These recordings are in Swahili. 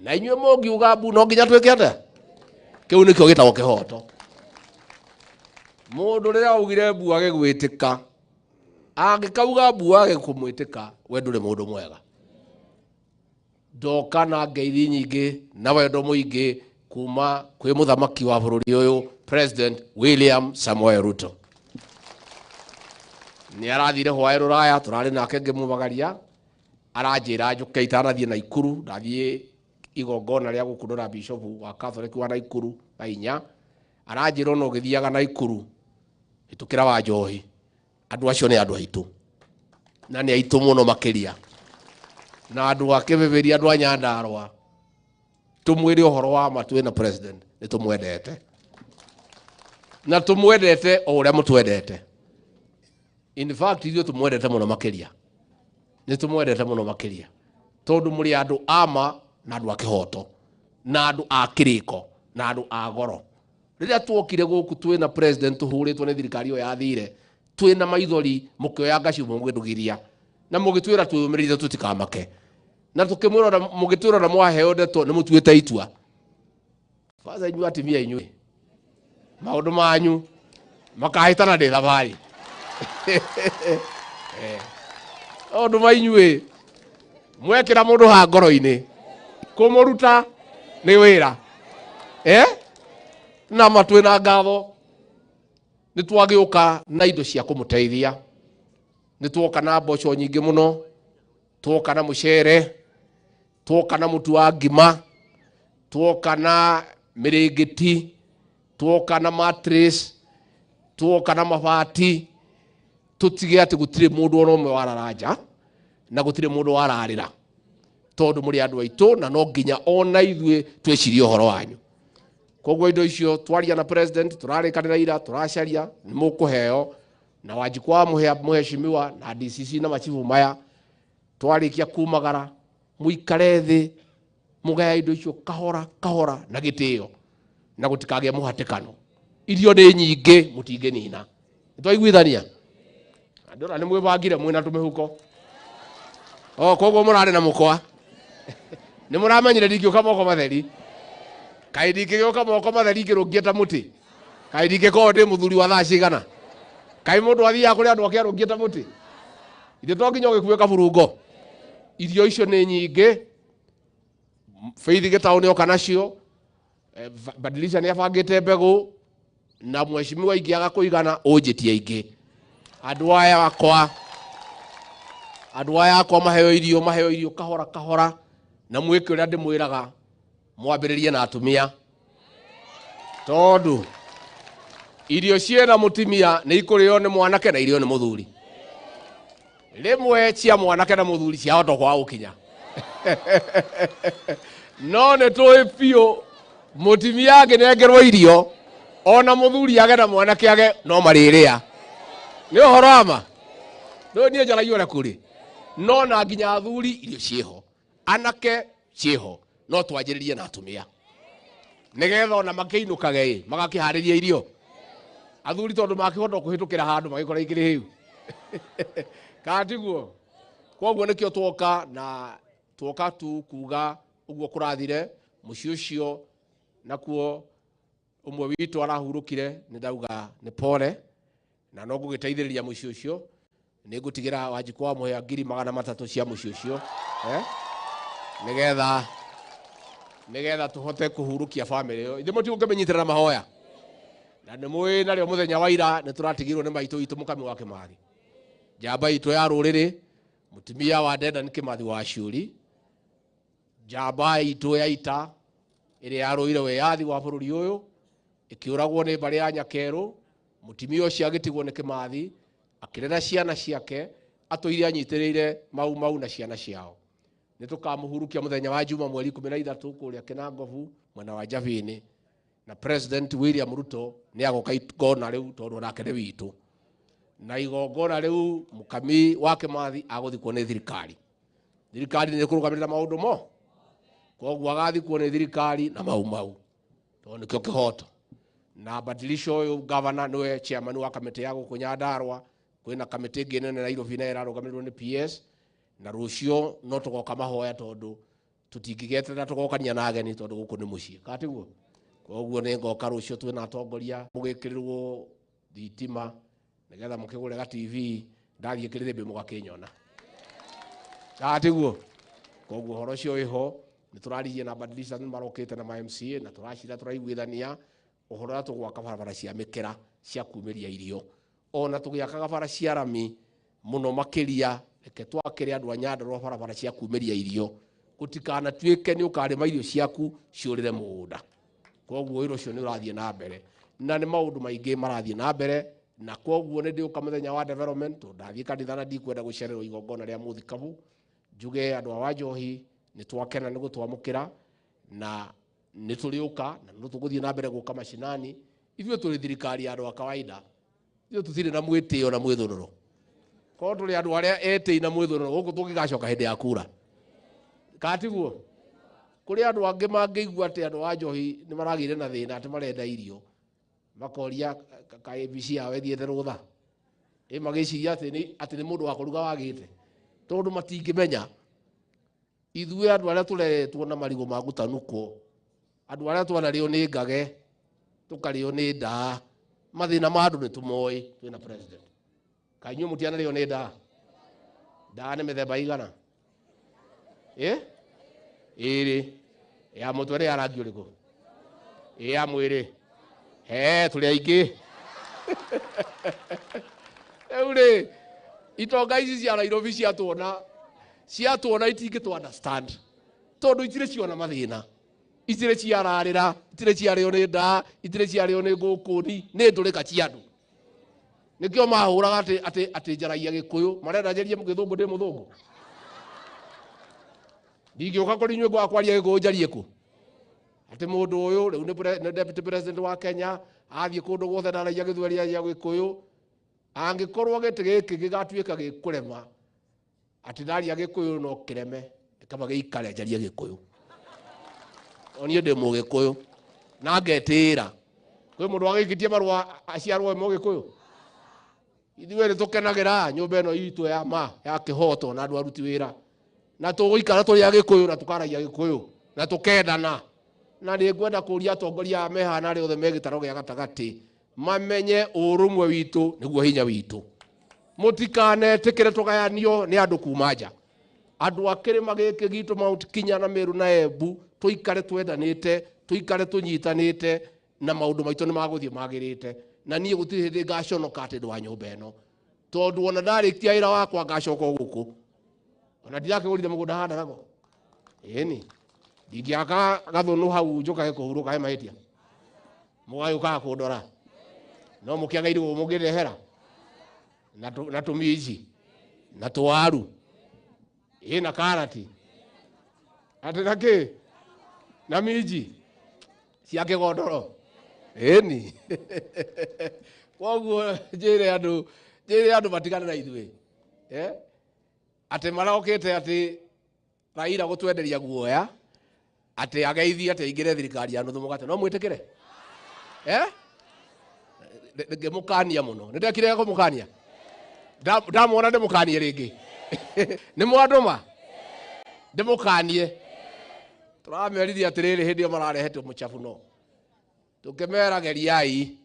na inywe mũngiuga mbu no nginya twĩke atĩa kĩu nĩkĩo gĩtagwo kĩhoto mũndũ rĩrĩa augire mbu age gwĩtĩka angĩkauga mbu age kũmwĩtĩka we ndũrĩ mũndũ mwega ndoka na ngeithi nyingĩ na wendo mũingĩ kuma kwĩ mũthamaki wa bũrũri ũyũ President William Samoei Ruto nĩ arathire hwaĩ rũraya tũrarĩ nake ngĩmũmagaria aranjĩra njũke itanathiĩ Naikuru ndathiĩ igongona rĩa gũkũndũra bishop wa Catholic wa Naikuru Gainya aranjĩra no gĩthiaga Naikuru hĩtũkĩra wa Njohi andũ acio nĩ andũ aitũ na nĩ aitũ mũno makĩria na andũ akĩbeberia andũ a Nyandarua tumwĩre ũhoro wa matwe na president nĩ tũmwendete na tũmwendete o ũrĩa mũtwendete in fact ithuĩ tũmwendete mũno makĩria nĩ tũmwendete mũno makĩria tondũ mũrĩ andũ ama na andũ a kĩhoto na andũ a kĩrĩko na andũ a goro rĩrĩa tuokire gũkũ twĩna president tũhũrĩtwo nĩ thirikari ĩyo yathire twĩna maithori mũkĩoya ngacimũ mũgĩtũgiria na mũgĩtwĩra twĩyũmĩrĩrie tũtikamake na tũkĩmwĩra mũgĩtwĩra na mwaheo ndeto nĩ mũtuĩte itua kwanza inyuĩ atimia inyuĩ maũndũ manyu makahĩtana ndĩ thabarĩ maũndũ ma inyuĩ mwekĩra mũndũ ha ngoro-inĩ kũmũruta nĩ wĩra na matwĩ na ngatho nĩ twagĩũka na indo cia kũmũteithia nĩ tuoka na mboco nyingĩ mũno tuoka na mũcere tuoka na mũtu wa ngima tuoka na mĩrĩngĩti tuoka na mattress tuoka na mabati tutige atĩ gũtirĩ mũndũ o ũmwe wararanja na gũtirĩ mũndũ wararĩra tondũ mũrĩ andũ aitũ na no nginya ona ithuĩ twĩcirie ũhoro wanyu koguo indo icio twaria na president tũrarĩkanĩra ira tũracaria nĩ mũkũheo na Wanjikwa mũheshimiwa na DCC na machifu maya twarĩkia kumagara mũikare thĩ mũgaya indo icio kahora kahora na gĩtĩo na gũtikagĩa mũhatĩkano irio nĩ nyingĩ mũtingĩnina nĩtwaiguithania andũ nĩ mwĩbangire mwĩna tũmĩhuko koguo mũrarĩ na mũkwa nĩ mũramenyire ndingĩũka moko matheri kaĩ ndingĩgĩũka moko matheri ngĩrũngie ta mũtĩ kaĩ ndingĩkorwo ndĩ mũthuri wa thaa cigana kaĩ mũndũ athiaga kũrĩ andũ akĩarũngie ta mũtĩ ithe to nginya ũgĩkue kaburungo irio icio nĩ nyingĩ Faith Gĩtaũ nĩoka nacio Badilisha nĩ abangĩte mbegũ na mheshimiwa ingĩaga kũigana ũnjĩtie ingĩ andũ aya akwa maheo irio kahora kahora na mwĩke ũrĩa ndĩmwĩraga mwambĩrĩrie na atumia tondũ irio ciena mũtumia nĩ ikũrĩo nĩ mwanake na irio nĩ mũthuri rĩmwe cia mwanake na mũthuri ciahota kwa gũkinya no nĩ tũĩ biũ mũtumia angĩnengerwo irio ona mũthuri age na mwanake age no marĩrĩa nĩ ũhoro ama no niĩ njaragia ũrĩa kũrĩ no na nginya athuri irio ciĩho anake ciĩho no twanjĩrĩrie na atumia nĩgetha ona makĩinũkage magakĩharĩria irio athuri tondũ makĩhota kũhĩtũkĩra handũ magĩkora ikĩrĩ hĩu katiguo koguo nĩkĩo tuoka tu kuga ũguo kũrathire mũciĩ ũcio nakuo ũmwe witũ arahurũkire nĩ ndauga nĩ pole na no gũgĩteithĩrĩria mũciĩ ũcio nĩ ngũtigĩra Wanjikwa mũhea 300,000 cia mũciĩ ũcio nĩgetha tũhote kũhurũkia family ĩyo ithe mũtigo kĩmenyitĩra na mahoya na nĩ mũĩ narĩo mũthenya wa ira nĩ tũratigirwo nĩ maitũ witũ Mũkami wa Kĩmathi njamba itũ ya rũrĩrĩ mũtumia wa Dedan Kĩmathi wa Ciuri njamba itũ ya ita ĩrĩa yarũire wĩyathi wa bũrũri ũyũ ĩkĩũragwo nĩ mbarĩ ya Nyakerũ mũtumia ũcio agĩtigwo nĩ Kĩmathi akĩrera ciana ciake atũire anyitĩrĩire mau na ciana ciao nĩ tũkamũhurukia mũthenya wa Juma mweri 13 kũrĩa Kĩnangobu mwena wa Njabini na President William Ruto nĩ agoka igongona rĩu tondũ nake nĩ witũ na igongona rĩu Mũkami wa Kĩmathi agũthikwo nĩ thirikari nĩ kũrũgamĩrĩra maũndũ mo koguo agathikwo nĩ thirikari na mau tondũ nĩkĩo kĩhoto na Badilisha ũyũ governor nĩwe chairman wa kamĩtĩ ya gũkũ Nyandarua kwĩna kamĩtĩ ĩngĩ nene Nairobi na ĩrarũgamĩrĩrwo nĩ PS na rũcio no tũgoka mahoya tondũ tutingigete tugokania na ageni tondu guku ni mucii katiguo koguo ni ngoka rucio twina atongoria mugikirirwo thitima nigetha mukigure ga TV ndathie kirithibi mugakinyona katiguo koguo horo cio iho ni turaririe na badilisha ni marokete na MCA na turashira turaiguithania uhoro tugwaka barabara cia mikira cia kumeria irio ona tugiakaga bara cia rami muno makiria reke twakire andu Nyandarua barabara cia kumeria irio gutikana tuike ni ukarima irio ciaku ciurire mugunda koguo wira ucio ni urathie na mbere na ni maundu maingi marathie na mbere na koguo ni ndiuka muthenya wa development ndathie kanitha na ndikwenda gucererwo igongona ria muthikabu njuge andu a Wanjohi ni twakena ni gutwamukira na ni turiuka na no tuguthie na mbere guka mashinani ithwe turi thirikari andu a kawaida ithwe tutire na mwitio na mwithururo ko turi andu aria eti na mwithururo guku tungigacoka hindi ya kura katiguo kuri andu angi mangigua ati andu a Wanjohi ni maragire na thina ati marenda irio makoria ka ABC yawe thiete rutha magiciria ati ni mundu wa kuruga wagite tondu matingimenya ithwe andu aria tureretwo na marigo ma gutanuko andu aria twanario ni ngage tukario ni ndaa mathina ma andu ni tumoi twina president kanyu mutianario ni ndaa ni mithemba igana iri ya mutwere ya rangi uriku ya mwiri tuli aingi eure itonga ici cia Nairobi ciatuona itingi tu understand tondu itire ciona mathina itire ciararira itire ciario ni ndaa itire ciario ni ngukuni ni ndurika cia andu nikio mahuraga ati njaragia Gikuyu marenda njerie Githungu ndi muthungu ndingioka kuri nywe gwa kwaria Gikuyu njarie ku ati mundu uyu riu ni deputy president wa Kenya athie kundu guothe ndaragia Githweri ya Gikuyu angikorwo giti giki gigatuika gikurema ati ndaria Gikuyu no kireme kama giikare njarie Gikuyu oni ndi mu Gikuyu na ngetira kwi mundu agikitie marua aciarwo mu Gikuyu ithuĩ nĩ tũkenagĩra nyũmba ĩno itũ ya kĩhoto na andũ aruti wĩra na tũgũikara tũrĩ Agĩkũyũ na tũkaragia Gĩkũyũ na tũkendana na nĩ ngwenda kũria atongoria mehana arĩa othe me gĩtaro gĩa gatagatĩ mamenye ũrũmwe witũ nĩguo hinya witũ mũtikanetĩkĩre tũgayanio nĩ andũ kuma nja andũ a kĩrĩma gĩkĩ gitũ Mount Kenya na Meru na Embu tũikare twendanĩte tũikare tũnyitanĩte na maũndũ maitũ nĩ magũthiĩ magĩrĩte na niĩ gũtirĩ hĩndĩ ngaconoka atĩ ndwa nyũmba ĩno tondu ona ndarĩkia wĩra wakwa ngacoka gũkũ ona ndirakĩgũrire mũgũnda handa nago ĩni ndingĩaka gathũnũ hau njũkage kũhurũka he mahĩtia mũgagĩũkaga kũndora no mũkĩaga irigũ mũngĩndehera na tũminji na tũwaru na karati atĩ na kĩ na minji cia kĩgondoro ĩni koguo njĩre andũ matigane na ithuĩ atĩ marokĩte atĩ Raila gũtwenderia guoya atĩ ageithie atĩ aingĩre thirikari ya nuthu mũgate no mwĩtĩkĩre ngĩmũkania mũno nĩ ndekire kũmũkania ndamuona ndĩmũkanie rĩngĩ nĩ mwandũma ndĩmũkanie tũramerithia atĩrĩrĩ hĩndĩ ĩyo mararehete mũcabu no tukimera geriai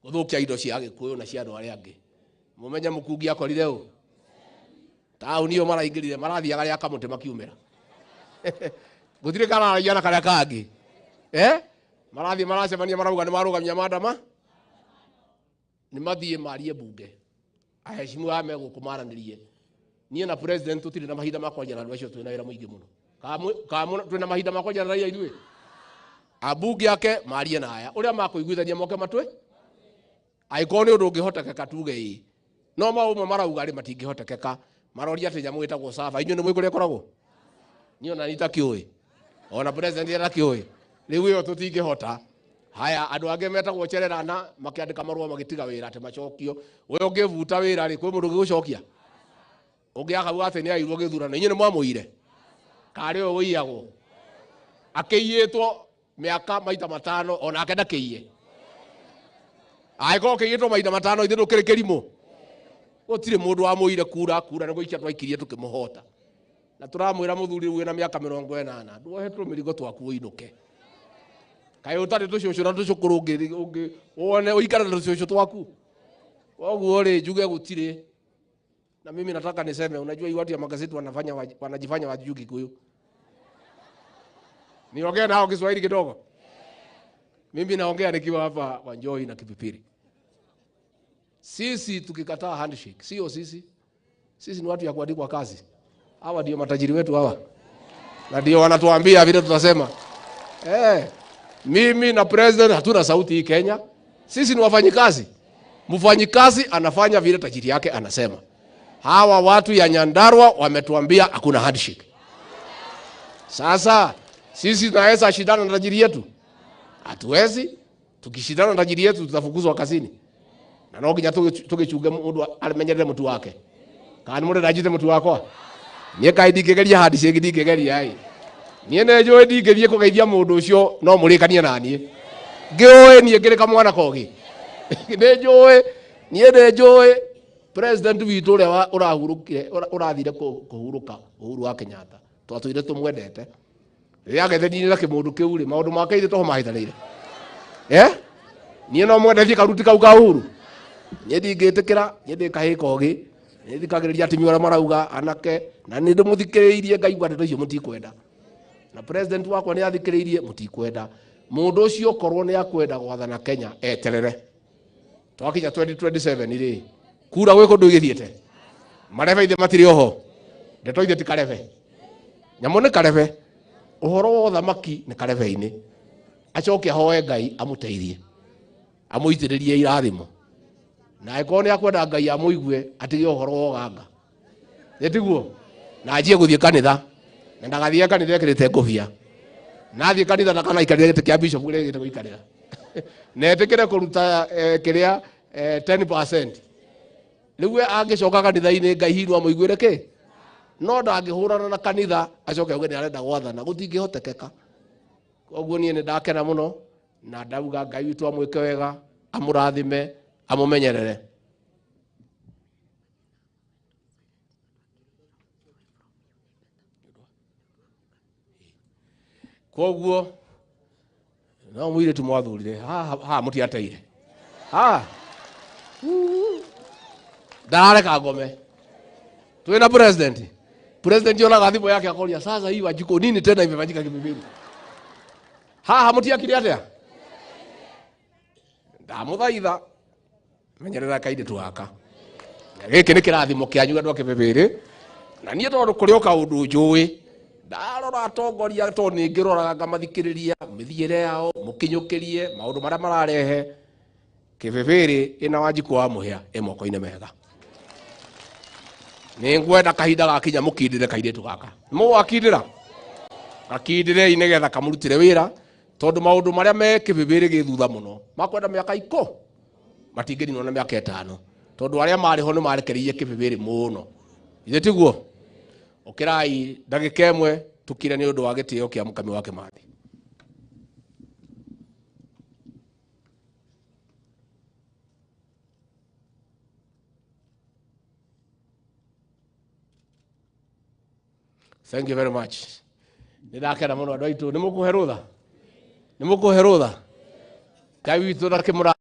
guthukia indo cia Gikuyu na cia andu aria angi mumenye mukungi akorire u tauni yo maraingirire marathiaga ria kamuti makiumira gutire kana arayana karia kangi marathi maracemania marauga ni marugamia madama ni mathie marie bunge aheshimu ame gukumaranirie nie na president tutire na mahinda makwaria na andu acio twina wira muingi muno kamu twina mahinda makwaria na raia ithuĩ abunge yake marie na aya uria makuiguithania moke matwe aikoni undu ungihotekeka tuge no maumwe marauga ari matingĩhotekeka maroria ati nyamu itagwo sava inyu ni mwikuria koragwo ni ona nitakiui ona president era kiui riu yo tutingĩhota haya andu ange metagwo chererana makiandika marua magitiga wira ati macokio we ungivuta wira ri kwi mundu gigucokia ungiaka ati ni airwo githurano inyu ni mwamuire kari o wiyagwo akĩiyĩtwo miaka maita matano ona akenda kĩiye aiko kĩiyĩtwo maita matano ithe ndũkĩrĩ kĩrimũ gũtirĩ mũndũ wa mũire kura nĩ gũikia twaikirie tũkĩmũhota na turamwira muthuri wina miaka 80 nduohetwo mirigo twaku uinuke kai utari tucucu na tucukuru ungi wone uikara na tucucu twaku koguo ri njuge gutire na mimi nataka niseme unajua hii watu ya magazeti wanajifanya wajui Kikuyu niongea nao Kiswahili kidogo mimi naongea nikiwa hapa Wanjoi na Kipipiri sisi tukikataa handshake sio sisi ni watu ya kuandikwa kazi hawa ndio matajiri wetu hawa na ndio wanatuambia vile tutasema mimi na president hatuna sauti hii Kenya sisi ni wafanyikazi mfanyikazi anafanya vile tajiri yake anasema hawa watu ya Nyandarua wametuambia hakuna handshake sasa sisi tunaweza shindana na tajiri yetu hatuwezi tukishindana na tajiri yetu tutafukuzwa kazini na no nginya tugichunge mundu alimenyerere mutu wake kana mundu ndajite mutu wakwa nie kaidi kegeria handshake ndingegeria ai nie ne njoi ndingethie kugeithia mundu ucio no murikanie na nie ngioi nie ngirika mwana kogi ne njoi nie ne njoi president witu uria urahurukire urathire kuhuruka Uhuru wa Kenyatta twatwire tumwendete riria getheni na kimundu kiu ri maundu make ithe toho mahithanire nie no mwendetie karuti kau ka Uhuru nie ndingitikira nie ndikahika ogi nie ndikagiriria atimia ora marauga anake na ni ndimuthikireirie ngaigua ndeto icio mutikwenda na president wakwa ni athikiriirie mutikwenda mundu ucio korwo ni akwenda gwathana Kenya eterere twakinya 2027 ri kura gwe kundu igithiete marebe ithe matiri oho ndeto ithe tikarebe nyamu ni karebe uhoro wa thamaki ni karebe-ini acoke ahoe Ngai amuteithie amuitiririe irathimo na akorwo ni akwenda Ngai amuigue atige uhoro wa ganga etiguo na ajie guthie kanitha na ndagathie kanitha ekirite ngobia na athie kanitha na kana ikarire gite kia bishop ule gite guikarira na etikire kuruta kiria 10% riu angicoka kanitha-ini Ngai hinwa muiguire ki no ndangihurana na kanitha acoke auge ni arenda gwathana gutingihotekeka koguo nie ni ndakena muno na ndauga Ngai witu amwike wega amurathime amumenyerere koguo no mwire tu mwathurire ha mutiateire ndareka ngome twina president yonaga thimo yake akoria sasa hii Wanjikũ nini tena imefanyika Kipipiri mutiakire atia ndamuthaitha menyerera kairitu gaka giki ni kirathimo kianyu andu a Kipipiri na nie tondu kuri oka undu njui ndarora atongoria to ningiroraga ngamathikiriria mithiire yao mukinyukirie maundu maria mararehe Kipipiri ina Wanjikũ wa muhia moko-ini mega ni ngwenda kahinda gakinya mukindire kairitu gaka mugakindira gakindire ine getha kamurutire wira tondu maundu maria me Kipipiri githutha muno makwenda miaka 10 matingirino na miaka 5 tondu aria mariho ni marekereirie Kipipiri muno ithe tiguo ukirai ndagika imwe tukire ni undu wa gitio kia mukami wa Kimathi thank you very much nidakena muno andu aitu nimukuhe rutha Ngai witu na kimura